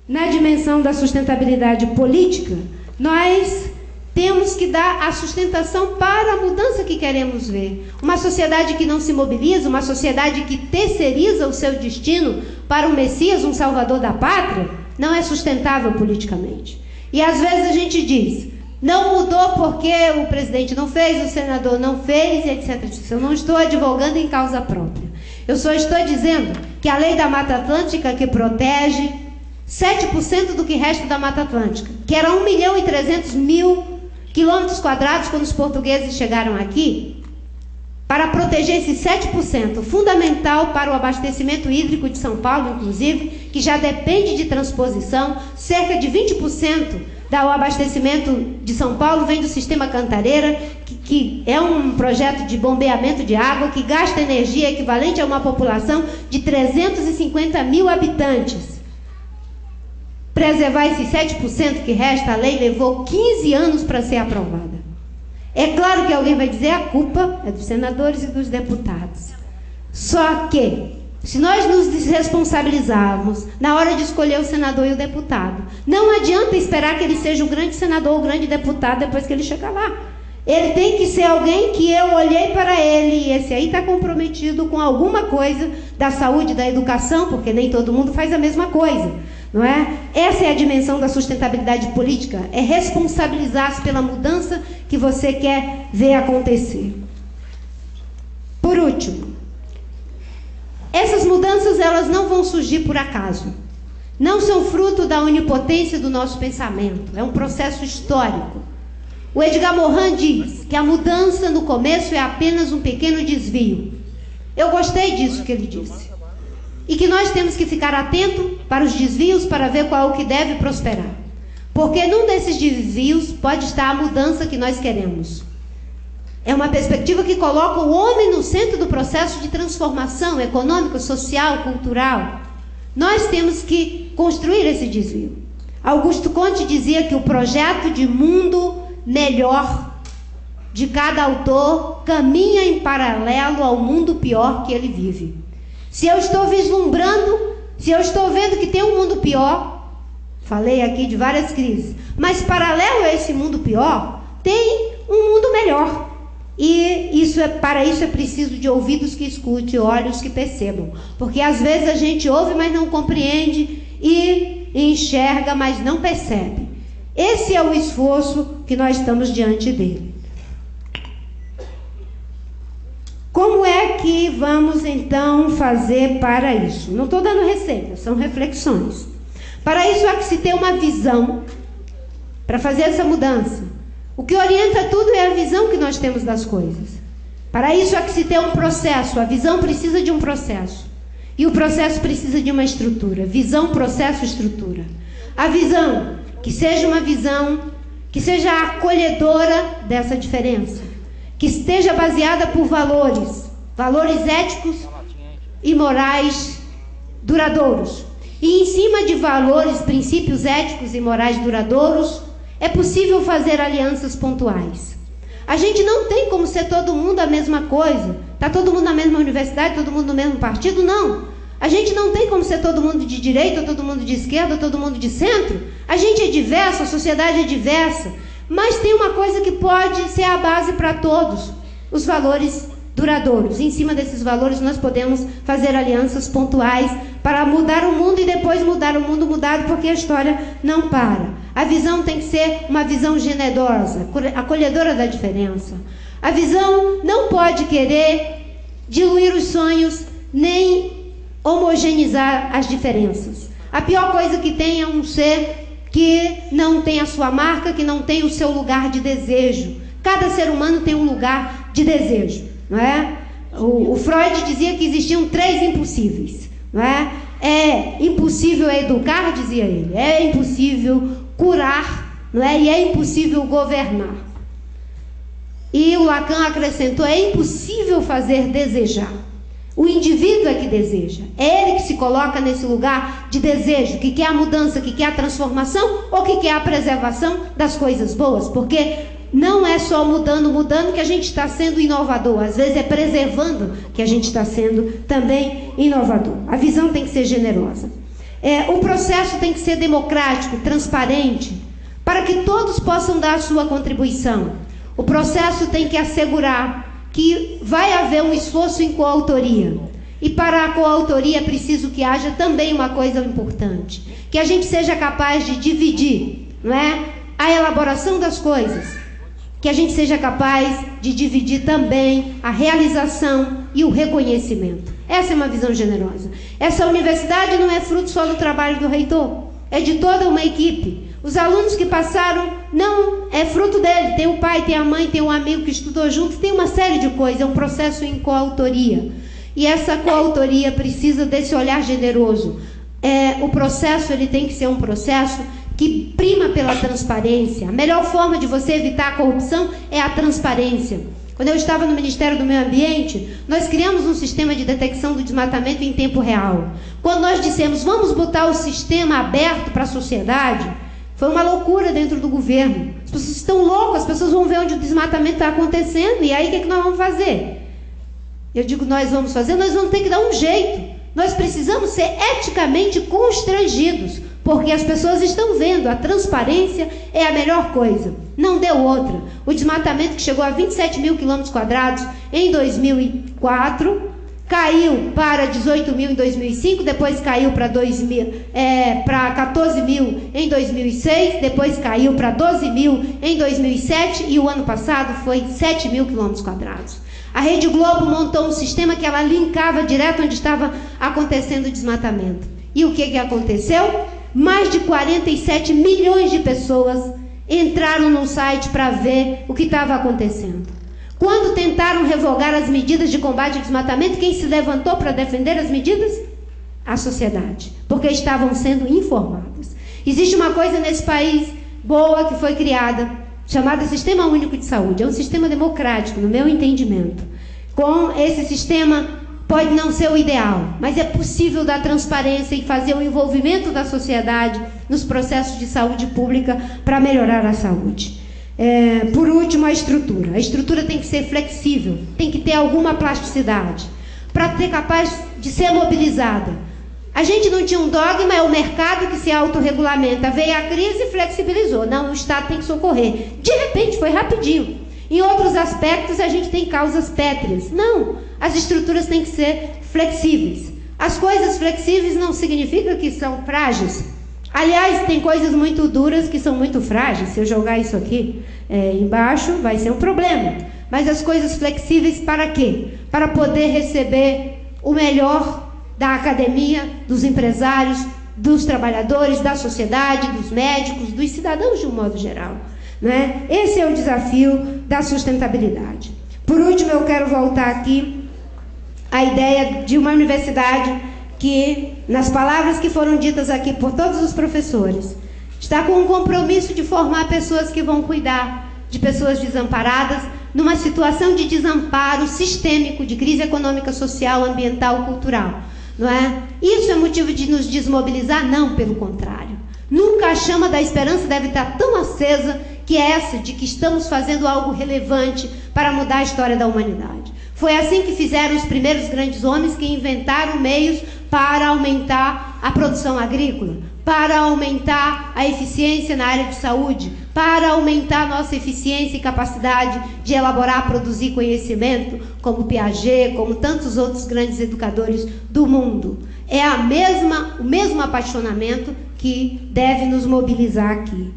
na dimensão da sustentabilidade política, nós temos que dar a sustentação para a mudança que queremos ver. Uma sociedade que não se mobiliza, uma sociedade que terceiriza o seu destino para um Messias, um salvador da pátria, não é sustentável politicamente. E às vezes a gente diz, não mudou porque o presidente não fez, o senador não fez, etc. Eu não estou advogando em causa própria. Eu só estou dizendo que a lei da Mata Atlântica, que protege 7% do que resta da Mata Atlântica, que era 1.300.000 quilômetros quadrados quando os portugueses chegaram aqui, para proteger esses 7%, fundamental para o abastecimento hídrico de São Paulo, inclusive, que já depende de transposição, cerca de 20% do abastecimento de São Paulo vem do sistema Cantareira, que é um projeto de bombeamento de água que gasta energia equivalente a uma população de 350.000 habitantes. Preservar esses 7% que resta, a lei levou 15 anos para ser aprovada. É claro que alguém vai dizer a culpa é dos senadores e dos deputados. Só que, se nós nos desresponsabilizarmos na hora de escolher o senador e o deputado, não adianta esperar que ele seja o grande senador ou o grande deputado depois que ele chegar lá. Ele tem que ser alguém que eu olhei para ele e esse aí está comprometido com alguma coisa da saúde, da educação, porque nem todo mundo faz a mesma coisa. Não é? Essa é a dimensão da sustentabilidade política, é responsabilizar-se pela mudança que você quer ver acontecer. Por último, essas mudanças elas não vão surgir por acaso. Não são fruto da onipotência do nosso pensamento, é um processo histórico. O Edgar Morin diz que a mudança no começo é apenas um pequeno desvio. Eu gostei disso que ele disse. E que nós temos que ficar atento para os desvios para ver qual é o que deve prosperar. Porque num desses desvios pode estar a mudança que nós queremos. É uma perspectiva que coloca o homem no centro do processo de transformação econômica, social, cultural. Nós temos que construir esse desvio. Augusto Conte dizia que o projeto de mundo melhor de cada autor caminha em paralelo ao mundo pior que ele vive. Se eu estou vislumbrando, se eu estou vendo que tem um mundo pior, falei aqui de várias crises, mas paralelo a esse mundo pior, tem um mundo melhor. E para isso é preciso de ouvidos que escutem, olhos que percebam. Porque às vezes a gente ouve, mas não compreende, e enxerga, mas não percebe. Esse é o esforço que nós estamos diante dele. Como é que vamos então fazer para isso? Não estou dando receita, são reflexões. Para isso há que se ter uma visão para fazer essa mudança. O que orienta tudo é a visão que nós temos das coisas. Para isso há que se ter um processo. A visão precisa de um processo. E o processo precisa de uma estrutura. Visão, processo, estrutura. A visão, que seja uma visão, que seja acolhedora dessa diferença. Que esteja baseada por valores. Valores éticos e morais duradouros. E em cima de valores, princípios éticos e morais duradouros, é possível fazer alianças pontuais. A gente não tem como ser todo mundo a mesma coisa. Está todo mundo na mesma universidade, todo mundo no mesmo partido? Não. A gente não tem como ser todo mundo de direita, todo mundo de esquerda, todo mundo de centro. A gente é diverso, a sociedade é diversa. Mas tem uma coisa que pode ser a base para todos. Os valores duradouros. Em cima desses valores nós podemos fazer alianças pontuais para mudar o mundo e depois mudar o mundo mudado, porque a história não para. A visão tem que ser uma visão generosa, acolhedora da diferença. A visão não pode querer diluir os sonhos, nem homogeneizar as diferenças. A pior coisa que tem é um ser que não tem a sua marca, que não tem o seu lugar de desejo. Cada ser humano tem um lugar de desejo, não é? O Freud dizia que existiam 3 impossíveis, não é? É impossível educar, dizia ele, é impossível curar, não é? E é impossível governar. E o Lacan acrescentou, é impossível fazer desejar. O indivíduo é que deseja, é ele que se coloca nesse lugar de desejo, que quer a mudança, que quer a transformação ou que quer a preservação das coisas boas, porque não é só mudando que a gente está sendo inovador, às vezes é preservando que a gente está sendo também inovador. A visão tem que ser generosa. O processo tem que ser democrático, transparente, para que todos possam dar a sua contribuição. O processo tem que assegurar que vai haver um esforço em coautoria. E para a coautoria é preciso que haja também uma coisa importante, que a gente seja capaz de dividir, não é? A elaboração das coisas, que a gente seja capaz de dividir também a realização e o reconhecimento. Essa é uma visão generosa. Essa universidade não é fruto só do trabalho do reitor, é de toda uma equipe. Os alunos que passaram não é fruto dele, tem o pai, tem a mãe, tem um amigo que estudou junto, tem uma série de coisas, é um processo em coautoria. E essa coautoria precisa desse olhar generoso. O processo ele tem que ser um processo que prima pela transparência. A melhor forma de você evitar a corrupção é a transparência. Quando eu estava no Ministério do Meio Ambiente, nós criamos um sistema de detecção do desmatamento em tempo real. Quando nós dissemos, vamos botar o sistema aberto para a sociedade, foi uma loucura dentro do governo. As pessoas estão loucas, as pessoas vão ver onde o desmatamento está acontecendo, e aí o que é que nós vamos fazer? Eu digo, nós vamos fazer, nós vamos ter que dar um jeito. Nós precisamos ser eticamente constrangidos, porque as pessoas estão vendo, a transparência é a melhor coisa. Não deu outra. O desmatamento que chegou a 27 mil quilômetros quadrados em 2004, caiu para 18 mil em 2005, depois caiu para 14 mil em 2006, depois caiu para 12 mil em 2007 e o ano passado foi 7 mil quilômetros quadrados. A Rede Globo montou um sistema que ela linkava direto onde estava acontecendo o desmatamento. E o que aconteceu? Mais de 47 milhões de pessoas entraram no site para ver o que estava acontecendo. Quando tentaram revogar as medidas de combate ao desmatamento, quem se levantou para defender as medidas? A sociedade, porque estavam sendo informados. Existe uma coisa nesse país boa que foi criada, chamada Sistema Único de Saúde. É um sistema democrático, no meu entendimento. Com esse sistema, pode não ser o ideal, mas é possível dar transparência e fazer o envolvimento da sociedade nos processos de saúde pública para melhorar a saúde. Por último, a estrutura. A estrutura tem que ser flexível, tem que ter alguma plasticidade, para ser capaz de ser mobilizada. A gente não tinha um dogma, é o mercado que se autorregulamenta. Veio a crise e flexibilizou. Não, o Estado tem que socorrer. De repente, foi rapidinho. Em outros aspectos, a gente tem causas pétreas. Não, as estruturas têm que ser flexíveis. As coisas flexíveis não significam que são frágeis. Aliás, tem coisas muito duras que são muito frágeis. Se eu jogar isso aqui embaixo, vai ser um problema. Mas as coisas flexíveis para quê? Para poder receber o melhor da academia, dos empresários, dos trabalhadores, da sociedade, dos médicos, dos cidadãos de um modo geral, né? Esse é o desafio da sustentabilidade. Por último, eu quero voltar aqui à ideia de uma universidade que, nas palavras que foram ditas aqui por todos os professores, está com um compromisso de formar pessoas que vão cuidar de pessoas desamparadas numa situação de desamparo sistêmico, de crise econômica, social, ambiental, cultural. Não é? Isso é motivo de nos desmobilizar? Não, pelo contrário. Nunca a chama da esperança deve estar tão acesa que é essa de que estamos fazendo algo relevante para mudar a história da humanidade. Foi assim que fizeram os primeiros grandes homens que inventaram meios para aumentar a produção agrícola, para aumentar a eficiência na área de saúde, para aumentar a nossa eficiência e capacidade de elaborar, produzir conhecimento, como Piaget, como tantos outros grandes educadores do mundo. É o mesmo apaixonamento que deve nos mobilizar aqui.